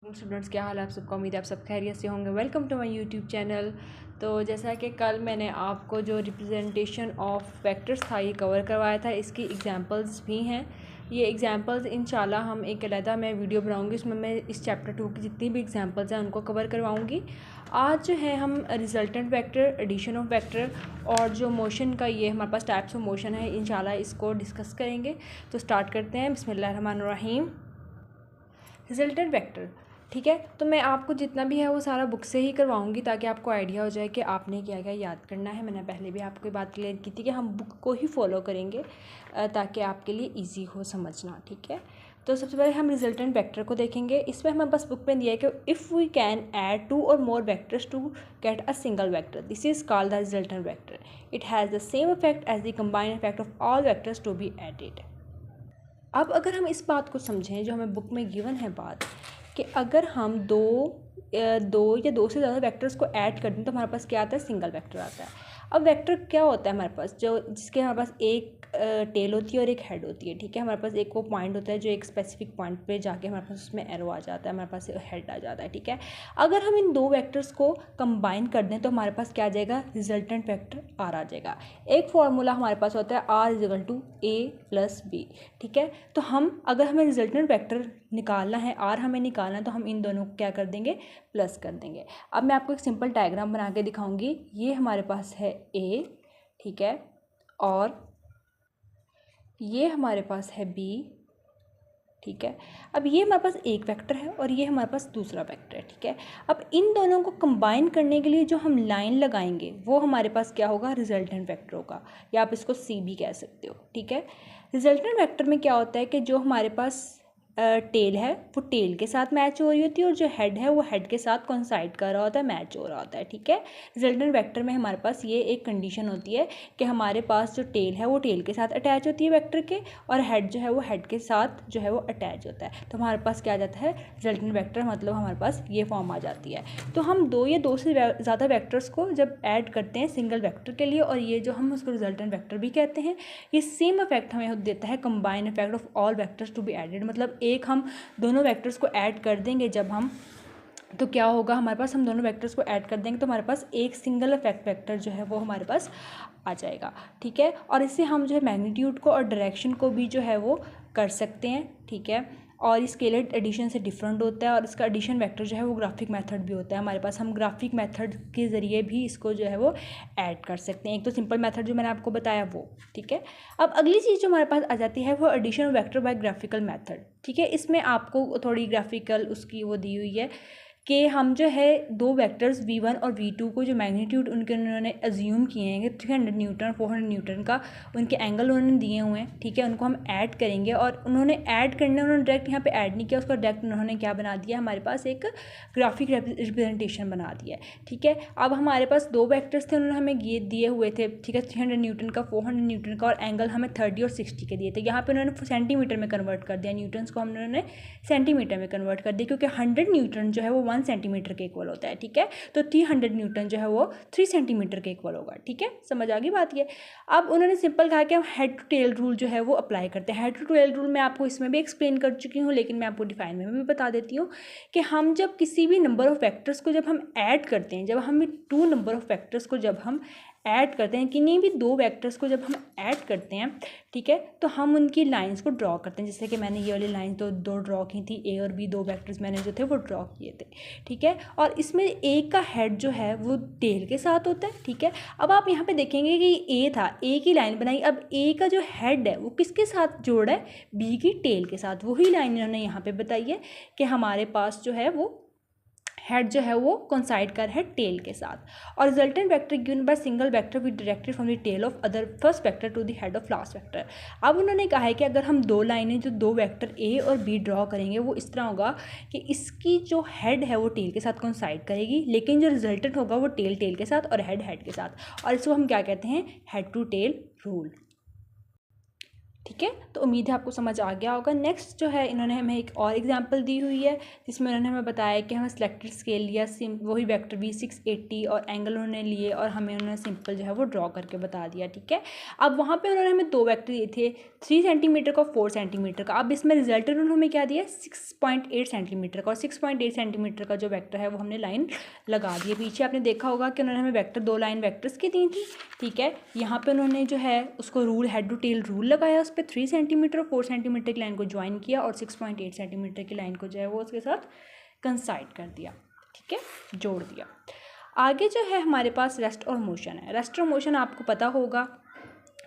Students, क्या हाल है आप सबका। उम्मीद है आप सब खैरियत से होंगे। Welcome to my YouTube channel. तो जैसा कि कल मैंने आपको जो रिप्रेजेंटेशन ऑफ वेक्टर्स था ये कवर करवाया था, इसकी एग्जांपल्स भी हैं। ये एग्जांपल्स इंशाल्लाह हम एक अलहदा मैं वीडियो बनाऊंगी, उसमें मैं इस चैप्टर 2 की जितनी भी एग्जांपल्स हैं उनको कवर करवाऊंगी। आज जो है हम resultant vector, addition of vector और जो मोशन का ये हमारे पास टाइप्स ऑफ मोशन है इंशाल्लाह इसको डिस्कस करेंगे। तो स्टार्ट करते हैं। बिस्मिल्लाहिर्रहमानिर्रहीम। रिजल्टेंट वेक्टर, ठीक है। तो मैं आपको जितना भी है वो सारा बुक से ही करवाऊंगी ताकि आपको आइडिया हो जाए कि आपने क्या क्या याद करना है। मैंने पहले भी आपको ये बात क्लियर की थी कि हम बुक को ही फॉलो करेंगे ताकि आपके लिए इजी हो समझना, ठीक है। तो सबसे पहले हम रिजल्टेंट वेक्टर को देखेंगे। इसमें हमें बस बुक में दिया है कि इफ़ वी कैन ऐड 2 और more vectors to get a single vector, this is called the resultant vector. It has the same effect as the combined effect of all vectors to be added. अब अगर हम इस बात को समझें जो हमें बुक में गिवन है बात, कि अगर हम दो या दो से ज़्यादा वेक्टर्स को ऐड कर दें तो हमारे पास क्या आता है, सिंगल वेक्टर आता है। अब वेक्टर क्या होता है हमारे पास, जो जिसके हमारे पास एक टेल होती है और एक हेड होती है, ठीक है। हमारे पास एक वो पॉइंट होता है जो एक स्पेसिफिक पॉइंट पे जाके हमारे पास उसमें एरो आ जाता है, हमारे पास हेड आ जाता है, ठीक है। अगर हम इन दो वेक्टर्स को कंबाइन कर दें तो हमारे पास क्या आ जाएगा, रिजल्टेंट वेक्टर आर आ जाएगा। एक फॉर्मूला हमारे पास होता है r is equal to a plus b, ठीक है। तो अगर हमें रिजल्टेंट वेक्टर निकालना है, आर हमें निकालना है, तो हम इन दोनों को क्या कर देंगे, प्लस कर देंगे। अब मैं आपको एक सिंपल डायग्राम बना के दिखाऊंगी। ये हमारे पास है ए, ठीक है, और ये हमारे पास है बी, ठीक है। अब ये हमारे पास एक वेक्टर है और ये हमारे पास दूसरा वेक्टर है, ठीक है। अब इन दोनों को कंबाइन करने के लिए जो हम लाइन लगाएंगे वो हमारे पास क्या होगा, रिजल्टेंट वेक्टर होगा, या आप इसको सी भी कह सकते हो, ठीक है। रिजल्टेंट वेक्टर में क्या होता है कि जो हमारे पास टेल है वो टेल के साथ मैच हो रही होती है और जो हेड है वो हेड के साथ कोइंसाइड कर रहा होता है, मैच हो रहा होता है, ठीक है। रिजल्टेंट वेक्टर में हमारे पास ये एक कंडीशन होती है कि हमारे पास जो टेल है वो टेल के साथ अटैच होती है वेक्टर के, और हेड जो है वो हेड के साथ जो है वो अटैच होता है। तो हमारे पास क्या आ जाता है, रिजल्टेंट वेक्टर, मतलब हमारे पास ये फॉर्म आ जाती है। तो हम दो या दो से ज़्यादा वेक्टर्स को जब ऐड करते हैं सिंगल वेक्टर के लिए, और ये जो हम उसको रिजल्टेंट वेक्टर भी कहते हैं, ये सेम इफेक्ट हमें देता है combine effect of all vectors to be added. मतलब एक हम दोनों वेक्टर्स को ऐड कर देंगे जब हम, तो क्या होगा हमारे पास, हम दोनों वेक्टर्स को ऐड कर देंगे तो हमारे पास एक सिंगल इफेक्ट वेक्टर जो है वो हमारे पास आ जाएगा, ठीक है। और इससे हम जो है मैग्नीट्यूड को और डायरेक्शन को भी जो है वो कर सकते हैं, ठीक है। और स्केलर एडिशन से डिफरेंट होता है, और इसका एडिशन वेक्टर जो है वो ग्राफिक मेथड भी होता है हमारे पास। हम ग्राफिक मेथड के ज़रिए भी इसको जो है वो ऐड कर सकते हैं। एक तो सिंपल मेथड जो मैंने आपको बताया वो, ठीक है। अब अगली चीज़ जो हमारे पास आ जाती है वो addition vector by graphical method, ठीक है। इसमें आपको थोड़ी ग्राफिकल उसकी वो दी हुई है कि हम जो है दो वेक्टर्स v1 और v2 को जो मैग्नीट्यूड उनके उन्होंने अज्यूम किए हैं कि 300 न्यूटन 400 न्यूटन का उनके एंगल उन्होंने दिए हुए हैं, ठीक है। उनको हम ऐड करेंगे, और उन्होंने ऐड करने, उन्होंने डायरेक्ट यहाँ पे ऐड नहीं किया, उसका डायरेक्ट उन्होंने क्या बना दिया, हमारे पास एक ग्राफिक रिप्रेजेंटेशन बना दिया है, ठीक है। अब हमारे पास दो वेक्टर्स थे, उन्होंने हमें ये दिए हुए थे, ठीक है, 300 न्यूटन का, 400 न्यूटन का, और एंगल हमें 30 और 60 के दिए थे। यहाँ पर उन्होंने सेंटीमीटर में कन्वर्ट कर दिया, न्यूटन्स को उन्होंने सेंटीमीटर में कन्वर्ट कर दिया, क्योंकि 100 न्यूटन जो है वो 1 सेंटीमीटर के इक्वल होता है, ठीक है। तो 300 न्यूटन जो है वो 3 सेंटीमीटर के इक्वल होगा, ठीक है। समझ आ गई बात ये। अब उन्होंने सिंपल कहा कि हम हेड टू टेल रूल जो है वो अप्लाई करते हैं। हेड टू टेल रूल मैं आपको इसमें भी एक्सप्लेन कर चुकी हूँ, लेकिन मैं आपको डिफाइन में भी बता देती हूँ कि हम जब किसी भी नंबर ऑफ वेक्टर्स को जब हम ऐड करते हैं, जब हम 2 नंबर ऑफ वेक्टर्स को जब हम ऐड करते हैं, किन्हीं भी दो वेक्टर्स को जब हम ऐड करते हैं, ठीक है, तो हम उनकी लाइंस को ड्रॉ करते हैं। जैसे कि मैंने ये वाली लाइन तो दो ड्रॉ की थी, ए और बी दो वेक्टर्स मैंने जो थे वो ड्रॉ किए थे, ठीक है। और इसमें ए का हेड जो है वो टेल के साथ होता है, ठीक है। अब आप यहाँ पे देखेंगे कि ए था, ए की लाइन बनाई, अब ए का जो हेड है वो किसके साथ जोड़ा है, बी की टेल के साथ। वही लाइन इन्होंने यहाँ पे बताई है कि हमारे पास जो है वो हेड जो है वो कोइंसाइड कर है टेल के साथ। और resultant vector given by single vector with directed from the tail of other first vector to the head of last vector. अब उन्होंने कहा है कि अगर हम दो लाइनें जो दो वेक्टर ए और बी ड्रॉ करेंगे वो इस तरह होगा कि इसकी जो हेड है वो टेल के साथ कोइंसाइड करेगी, लेकिन जो रिजल्टेंट होगा वो टेल टेल के साथ और हेड हेड के साथ, और इसको हम क्या कहते हैं, हेड टू टेल रूल। ठीक है, तो उम्मीद है आपको समझ आ गया होगा। नेक्स्ट जो है इन्होंने हमें एक और एग्जांपल दी हुई है जिसमें उन्होंने हमें बताया कि हमें सिलेक्टेड स्केल लिया, वही वेक्टर भी 680 और एंगल उन्होंने लिए और हमें उन्होंने सिंपल जो है वो ड्रॉ करके बता दिया। ठीक है, अब वहाँ पे उन्होंने हमें दो वेक्टर दिए थे, 3 सेंटीमीटर का, 4 सेंटीमीटर का। अब इसमें रिजल्ट उन्होंने हमें क्या दिया, 6.8 सेंटीमीटर का, और 6.8 सेंटीमीटर का जो वेक्टर है वो हमने लाइन लगा दी है। पीछे आपने देखा होगा कि उन्होंने हमें वेक्टर 2 लाइन वेक्टर्स की दी थी। ठीक है, यहाँ पे उन्होंने जो है उसको rule, head to tail rule लगाया, उस पर 3 सेंटीमीटर और 4 सेंटीमीटर की लाइन को ज्वाइन किया और 6.8 सेंटीमीटर की लाइन को जो है वो उसके साथ कंसाइड कर दिया। ठीक है, जोड़ दिया। आगे जो है हमारे पास रेस्ट और मोशन है। रेस्ट और मोशन आपको पता होगा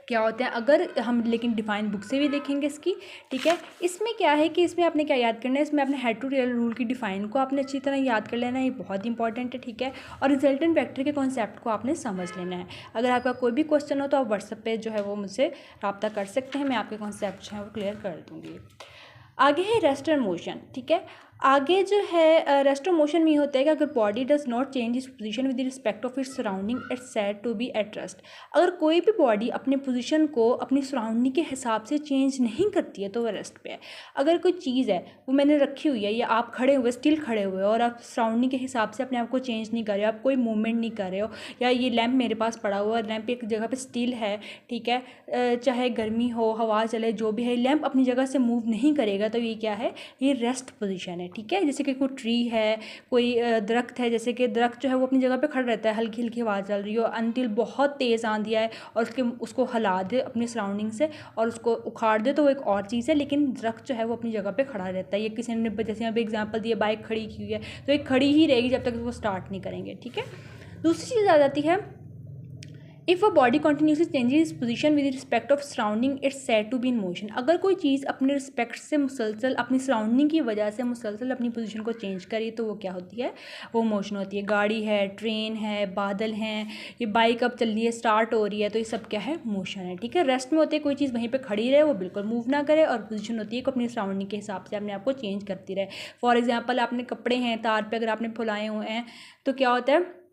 क्या होते हैं, अगर हम लेकिन डिफाइन बुक से भी देखेंगे इसकी। ठीक है, इसमें क्या है कि इसमें आपने क्या याद करना है, इसमें अपने हेड टू टेल रूल की डिफाइन को आपने अच्छी तरह याद कर लेना है, ये बहुत इंपॉर्टेंट है। ठीक है, और रिजल्टेंट वेक्टर के कॉन्सेप्ट को आपने समझ लेना है। अगर आपका कोई भी क्वेश्चन हो तो आप व्हाट्सएप पे जो है वो मुझसे रब्ता कर सकते हैं, मैं आपके कॉन्सेप्ट जो है वो क्लियर कर दूँगी। आगे है रेस्ट और मोशन। ठीक है, आगे जो है रेस्ट और मोशन में होता है कि अगर body does not change its position with respect of its surrounding, it's said to be at rest. अगर कोई भी बॉडी अपने पोजीशन को अपनी सराउंडिंग के हिसाब से चेंज नहीं करती है तो वह रेस्ट पे है। अगर कोई चीज़ है वो मैंने रखी हुई है या आप खड़े हुए, स्टिल खड़े हुए हो और आप सराउंडिंग के हिसाब से अपने आप को चेंज नहीं कर रहे हो, आप कोई मूवमेंट नहीं कर रहे हो, या ये लैंप मेरे पास पड़ा हुआ है, लैंप एक जगह पर स्टिल है। ठीक है, चाहे गर्मी हो, हवा चले, जो भी है, लैंप अपनी जगह से मूव नहीं करेगा तो ये क्या है, ये रेस्ट पोजीशन है। ठीक है, जैसे कि कोई ट्री है, कोई दरख्त है, जैसे कि दरख्त जो है वो अपनी जगह पे खड़ा रहता है, हल्की हल्की हवा चल रही हो, अनटिल बहुत तेज़ आंधी आए और उसको हिला दे अपनी सराउंडिंग से और उसको उखाड़ दे तो वो एक और चीज़ है, लेकिन दरख्त जो है वो अपनी जगह पे खड़ा रहता है। ये किसी ने जैसे यहाँ पे एग्जाम्पल दिया, बाइक खड़ी की हुई है तो ये खड़ी ही रहेगी जब तक वो स्टार्ट नहीं करेंगे। ठीक है, दूसरी चीज़ आ जाती है, if a body continuously changes position with respect of surrounding, it's said to be in motion. अगर कोई चीज़ अपने रिस्पेक्ट से मुसलसल, अपनी सराउंडिंग की वजह से मुसलसल अपनी पोजीशन को चेंज करी तो वो क्या होती है, वो मोशन होती है। गाड़ी है, ट्रेन है, बादल हैं, ये बाइक अब चल रही है, स्टार्ट हो रही है, तो ये सब क्या है, मोशन है। ठीक है, रेस्ट में होती है कोई चीज़ वहीं पर खड़ी रहे, वो बिल्कुल मूव ना करे, और पोजीशन होती है कि अपनी सराउंडिंग के हिसाब से अपने आप को चेंज करती रहे। फॉर एग्जाम्पल, आपने कपड़े हैं तार पर अगर आपने फैलाए हुए हैं तो क्या होता है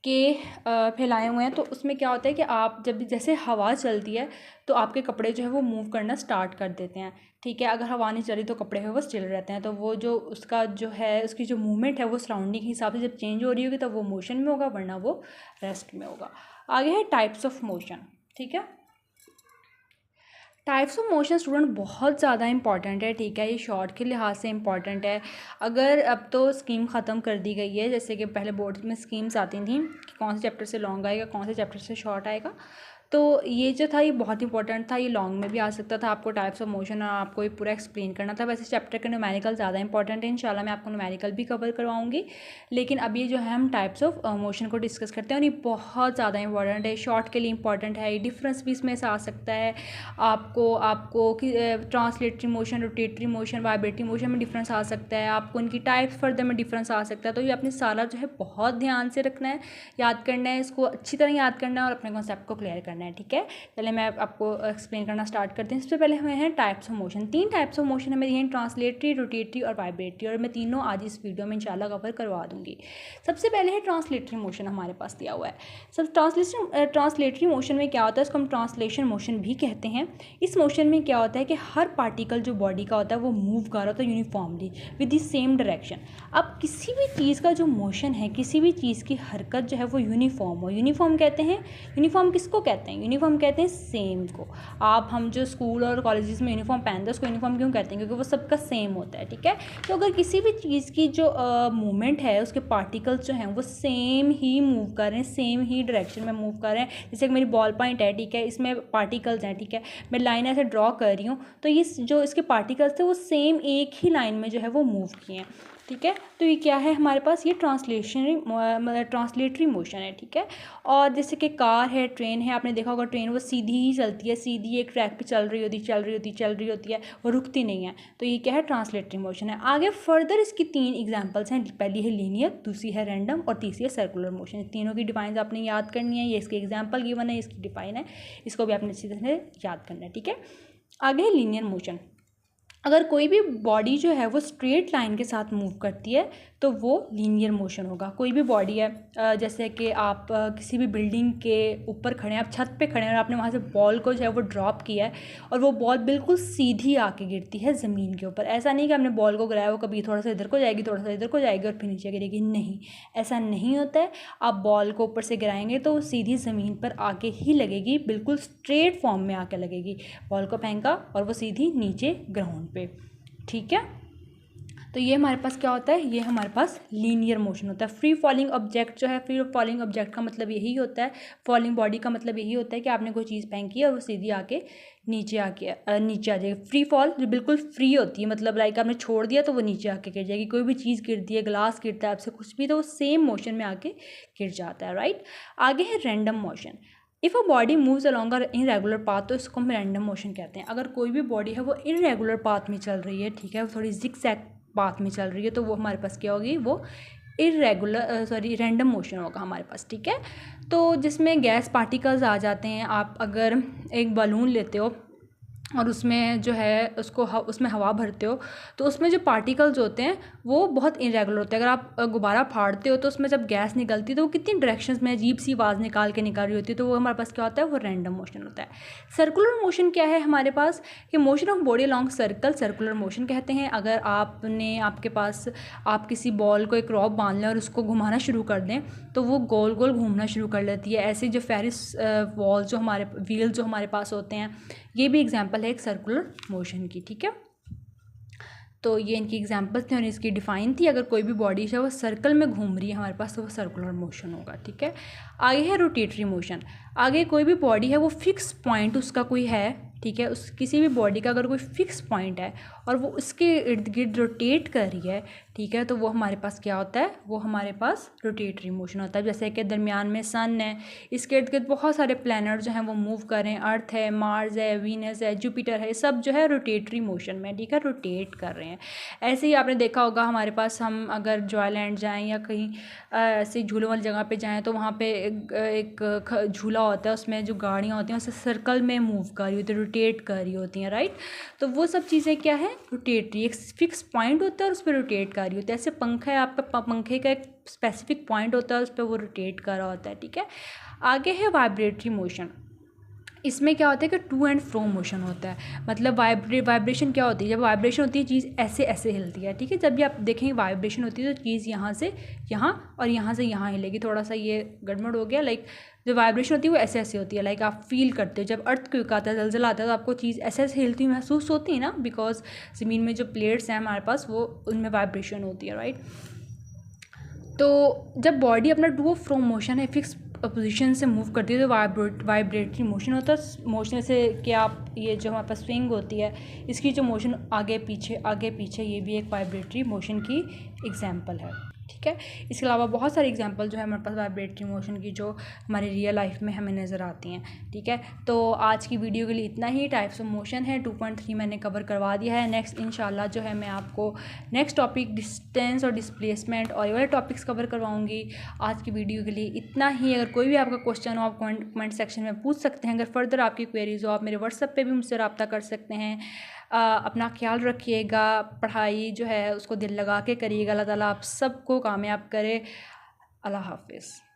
कि फैलाए हुए हैं तो उसमें क्या होता है कि आप जब जैसे हवा चलती है तो आपके कपड़े जो है वो मूव करना स्टार्ट कर देते हैं। ठीक है, अगर हवा नहीं चली तो कपड़े है वो स्टिल रहते हैं, तो वो जो उसका जो है उसकी जो मूवमेंट है वो सराउंडिंग के हिसाब से जब चेंज हो रही होगी तब वो मोशन में होगा, वरना वो रेस्ट में होगा। आगे है टाइप्स ऑफ मोशन। ठीक है, टाइप्स ऑफ मोशन स्टूडेंट बहुत ज़्यादा इंपॉर्टेंट है। ठीक है, ये शॉर्ट के लिहाज से इंपॉर्टेंट है। अगर अब तो स्कीम ख़त्म कर दी गई है, जैसे कि पहले बोर्ड में स्कीम्स आती थी कि कौन से चैप्टर से लॉन्ग आएगा, कौन से चैप्टर से शॉर्ट आएगा, तो ये जो था ये बहुत इंपॉर्टेंट था, ये लॉन्ग में भी आ सकता था। आपको टाइप्स ऑफ मोशन और आपको ये पूरा एक्सप्लेन करना था। वैसे चैप्टर के न्यूमेरिकल ज़्यादा इंपॉर्टेंट है, इंशाल्लाह मैं आपको न्यूमेरिकल भी कवर करवाऊंगी, लेकिन अभी जो है हम टाइप्स ऑफ मोशन को डिस्कस करते हैं और ये बहुत ज़्यादा इंपॉर्टेंट है, शॉर्ट के लिए इंपॉर्टेंट है। ये डिफरेंस भी इसमें से आ सकता है आपको कि translatory motion, rotatory motion, vibratory motion में डिफरेंस आ सकता है, आपको इनकी टाइप्स फर्दर में डिफरेंस आ सकता है। तो ये आपने सारा जो है बहुत ध्यान से रखना है, याद करना है, इसको अच्छी तरह याद करना है और अपने कॉन्सेप्ट को क्लियर करना है। ठीक है, चलिए मैं आपको एक्सप्लेन करना स्टार्ट करते हैं। सबसे पहले हमें हैं types of motion. 3 types of motion हमें हैं, ट्रांसलेटरी, रोटेटरी और वाइब्रेटरी, और मैं तीनों आज इस वीडियो में इंशाल्लाह कवर करवा दूंगी। सबसे पहले है ट्रांसलेटरी मोशन, हमारे पास दिया हुआ है। सब ट्रांसलेटरी मोशन में क्या होता है, इसको हम ट्रांसलेशन मोशन भी कहते हैं। इस मोशन में क्या होता है कि हर पार्टिकल जो बॉडी का होता है वो मूव कर रहा होता है uniformly with the same direction. अब किसी भी चीज़ का जो मोशन है, किसी भी चीज़ की हरकत जो है वो यूनिफॉर्म हो, यूनिफॉर्म कहते हैं। यूनिफॉर्म किसको कहते हैं, यूनिफॉर्म कहते हैं सेम को। हम जो स्कूल और कॉलेजेस में यूनिफॉर्म पहनते हैं उसको यूनिफॉर्म क्यों कहते हैं, क्योंकि वो सबका सेम होता है। ठीक है, तो अगर किसी भी चीज़ की जो मूवमेंट है, उसके पार्टिकल्स जो हैं वो सेम ही मूव कर रहे हैं, सेम ही डायरेक्शन में मूव कर रहे हैं। जैसे कि मेरी बॉल पॉइंट है, ठीक है, इसमें पार्टिकल्स हैं, ठीक है, मैं लाइन ऐसे ड्रॉ कर रही हूँ तो ये जो इसके पार्टिकल्स थे वो सेम एक ही लाइन में जो है वो मूव किए हैं। ठीक है, तो ये क्या है हमारे पास, ये ट्रांसलेटरी मोशन है। ठीक है, और जैसे कि कार है, ट्रेन है, आपने देखा होगा ट्रेन वो सीधी ही चलती है, सीधी एक ट्रैक पे चल रही होती है, वो रुकती नहीं है, तो ये क्या है, ट्रांसलेटरी मोशन है। आगे फर्दर इसकी 3 एग्जांपल्स हैं, पहली है लीनियर, दूसरी है रैंडम और तीसरी है सर्कुलर मोशन। तीनों की डिफाइन आपने याद करनी है, ये इसके एग्जाम्पल गिवन है, इसकी डिफाइन है, इसको भी आपने अच्छी तरह से याद करना है। ठीक है, आगे है लीनियर मोशन। अगर कोई भी बॉडी जो है वो स्ट्रेट लाइन के साथ मूव करती है तो वो लीनियर मोशन होगा। कोई भी बॉडी है, जैसे कि आप किसी भी बिल्डिंग के ऊपर खड़े हैं, आप छत पे खड़े हैं और आपने वहाँ से बॉल को जो है वो ड्रॉप किया है और वो बॉल बिल्कुल सीधी आके गिरती है ज़मीन के ऊपर। ऐसा नहीं कि आपने बॉल को गिराया वो कभी थोड़ा सा इधर को जाएगी, थोड़ा सा इधर को जाएगी और फिर नीचे गिरेगी, नहीं, ऐसा नहीं होता है। आप बॉल को ऊपर से गिराएंगे तो वो सीधी ज़मीन पर आके ही लगेगी, बिल्कुल स्ट्रेट फॉर्म में आके लगेगी। बॉल को फेंका और वो सीधी नीचे ग्राउंड पे, ठीक है। तो ये हमारे पास क्या होता है, ये हमारे पास लीनियर मोशन होता है। फ्री फॉलिंग ऑब्जेक्ट जो है, फ्री फॉलिंग ऑब्जेक्ट का मतलब यही होता है, फॉलिंग बॉडी का मतलब यही होता है कि आपने कोई चीज़ फेंकी है और वो सीधी आके नीचे आ जाएगी। फ्री फॉल जो बिल्कुल फ्री होती है, मतलब लाइक आपने छोड़ दिया तो वो नीचे आके गिर जाएगी। कोई भी चीज़ गिरती है, ग्लास गिरता है आपसे, कुछ भी, तो वो सेम मोशन में आके गिर जाता है, राइट। आगे है random motion. If a body moves along a irregular path, तो इसको हम रैंडम मोशन कहते हैं। अगर कोई भी बॉडी है वो इनरेगुलर पाथ में चल रही है, ठीक है, वो थोड़ी जिगजैग पाथ में चल रही है, तो वो हमारे पास क्या होगी, वो रैंडम मोशन होगा हमारे पास, ठीक है। तो जिसमें गैस पार्टिकल्स आ जाते हैं। आप अगर एक बलून लेते हो और उसमें जो है उसमें हवा भरते हो तो उसमें जो पार्टिकल्स होते हैं वो बहुत इरेगुलर होते हैं। अगर आप गुब्बारा फाड़ते हो तो उसमें जब गैस निकलती है तो वो कितनी डायरेक्शंस में अजीब सी आवाज़ निकाल के निकल रही होती है, तो वो हमारे पास क्या होता है, वो रैंडम मोशन होता है। सर्कुलर मोशन क्या है हमारे पास, कि motion of body along circle circular motion कहते हैं। अगर आपके पास आप किसी बॉल को एक रॉप बांध लें और उसको घुमाना शुरू कर दें तो वो गोल गोल घूमना शुरू कर लेती है। ऐसे जो फेरिस व्हील जो हमारे पास होते हैं, ये भी एग्जांपल है एक सर्कुलर मोशन की, ठीक है। तो ये इनकी एग्जांपल्स थे और इसकी डिफाइन थी। अगर कोई भी बॉडी है वो सर्कल में घूम रही है हमारे पास तो वो सर्कुलर मोशन होगा, ठीक है। आगे है रोटेटरी मोशन। आगे कोई भी बॉडी है वो फिक्स पॉइंट उसका कोई है, ठीक है, उस किसी भी बॉडी का अगर कोई फिक्स पॉइंट है और वो उसके इर्द गिर्द रोटेट कर रही है, ठीक है, तो वो हमारे पास क्या होता है, वो हमारे पास रोटेटरी मोशन होता है। जैसे कि दरमियान में सन है, इसके इर्द गिर्द बहुत सारे प्लैनेट जो हैं वो मूव कर रहे हैं, अर्थ है, मार्स है, वीनस है, जुपिटर है, सब जो है रोटेटरी मोशन में, ठीक है, रोटेट कर रहे हैं। ऐसे ही आपने देखा होगा हमारे पास, हम अगर जॉयलैंड जाएँ या कहीं ऐसे झूलों वाली जगह पे जाएँ तो वहाँ पे एक झूला होता है, उसमें जो गाड़ियाँ होती हैं उसे सर्कल में मूव कर रही होती है, रोटेट कर रही होती हैं, राइट। तो वो सब चीज़ें क्या है, रोटेटरी, एक फिक्स पॉइंट होता है और उस पर रोटेट कर रही होती है। ऐसे पंखा है आपका, पंखे का एक स्पेसिफिक पॉइंट होता है, उस पर वो रोटेट कर रहा होता है, ठीक है। आगे है वाइब्रेटरी मोशन। इसमें क्या होता है कि टू एंड फ्रो मोशन होता है। मतलब वाइब्रेशन क्या होती है, जब वाइब्रेशन होती है चीज़ ऐसे ऐसे हिलती है, ठीक है। जब भी आप देखेंगे वाइब्रेशन होती है तो चीज़ यहाँ से यहाँ और यहाँ से यहाँ हिलेगी। थोड़ा सा ये गड़बड़ हो गया, लाइक जो वाइब्रेशन होती है वो ऐसे ऐसे होती है, लाइक आप फील करते हो जब अर्थक्वेक आता है, जलजला आता है, तो आपको चीज़ ऐसे ऐसे हिलती हुई महसूस होती है ना, बिकॉज ज़मीन में जो प्लेट्स हैं हमारे पास वो उनमें वाइब्रेशन होती है, राइट। तो जब बॉडी अपना टू फ्रो मोशन है, फिक्स पोजीशन से मूव करती है, तो वाइब्रेटरी मोशन होता है। मोशन से कि आप ये जो हमारे पास स्विंग होती है, इसकी जो मोशन आगे पीछे ये भी एक वाइब्रेटरी मोशन की एग्जांपल है, ठीक है। इसके अलावा बहुत सारे एग्जांपल जो है हमारे पास वाइब्रेटरी मोशन की जो हमारे रियल लाइफ में हमें नज़र आती हैं, ठीक है। तो आज की वीडियो के लिए इतना ही। टाइप्स ऑफ मोशन है 2.3 मैंने कवर करवा दिया है। नेक्स्ट इंशाल्लाह जो है मैं आपको नेक्स्ट टॉपिक डिस्टेंस और डिस्प्लेसमेंट और ये वाले टॉपिक्स कवर करवाऊँगी। आज की वीडियो के लिए इतना ही। अगर कोई भी आपका क्वेश्चन हो आप कमेंट सेक्शन में पूछ सकते हैं। अगर फर्दर आपकी क्वेरीज हो आप मेरे व्हाट्सएप पे भी मुझसे रब्ता कर सकते हैं। अपना ख्याल रखिएगा, पढ़ाई जो है उसको दिल लगा के करिएगा। अल्लाह ताला आप सबको कामयाब करे। अल्लाह हाफिज़।